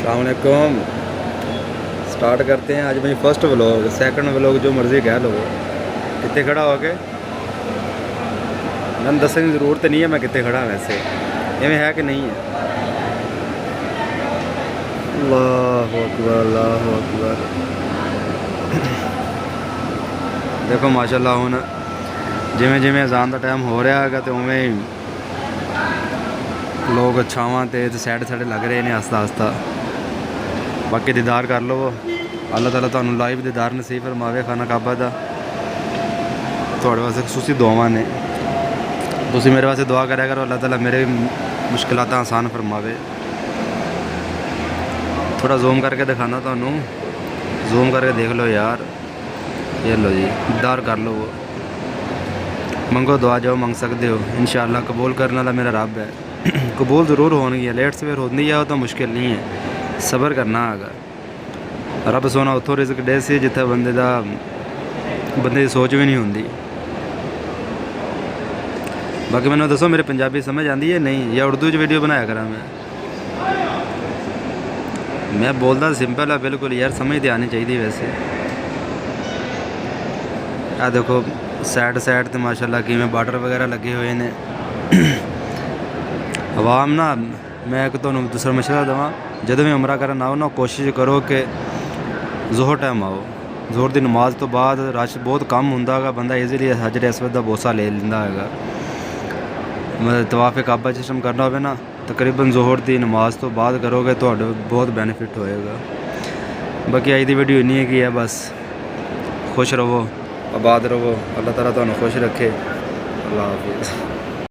अस्सलाम वालेकुम। स्टार्ट करते हैं आज मेरी फर्स्ट व्लॉग, सेकंड व्लॉग जो मर्ज़ी कह लो। कितने खड़ा हो के मैंने दसने की ज़रूरत नहीं है मैं कितने खड़ा, वैसे इवें है कि नहीं है। अल्लाहु अकबर अल्लाहु अकबर। देखो माशाल्लाह हुण जिमें जिमें अज़ान का टाइम हो रहा है तो उवें ही लोग छावां ते सैड सैड लग रहे हैं आस्ता आस्ता। बाकी दीदार कर लो, अल्लाह ताला तुहानू लाइव दीदार नसीब फरमावे खाना काबा दा। तुहाडे वास्ते खसूसी दुआवां ने, तुसीं मेरे वास्ते दुआ करा करो, अल्लाह ताला मेरे मुश्किलात आसान फरमावे। थोड़ा जूम करके दिखाना तुहानू, जूम करके देख लो यार। ये लो जी, दीदार कर लो, वो मंगो दुआ जो मंग सकते हो, इंशाअल्लाह कबूल करने वाला मेरा रब है। कबूल ज़रूर होनी है, लेट सवेर होती है तो मुश्किल नहीं है, सबर करना है। रब सोना उतों रिज़्क दे सी जिथे बंदे की सोच भी नहीं होंगी। बाकी मैंने दसो मेरे पंजाबी समझ आती है नहीं, या उर्दू वीडियो बनाया करा मैं बोलता सिंपल है बिल्कुल यार, समझ तो आनी चाहिए वैसे। आ देखो सैड सैड तो माशाल्लाह किवें बार्डर वगैरह लगे हुए हैं। आवाम ना, मैं एक तो दूसरा मशवरा देवां, जब भी उमरा करन आओ ना कोशिश करो कि जोहर टाइम आओ। जोहर की नमाज तो बाद रश बहुत कम होंदा है, बंदा ईजीली हजर असवद का बोसा ले लेंदा है। मतलब तवाफ़ काबा जिसम करना हो ना तकरीबन जोहर की नमाज तो बाद करोगे तो बहुत बेनीफिट होएगा। बाकी अज की वीडियो इन्नी की है, बस खुश रहो आबाद रहो, अल्लाह ताला तुहानू खुश रखे। अल्लाह हाफिज़।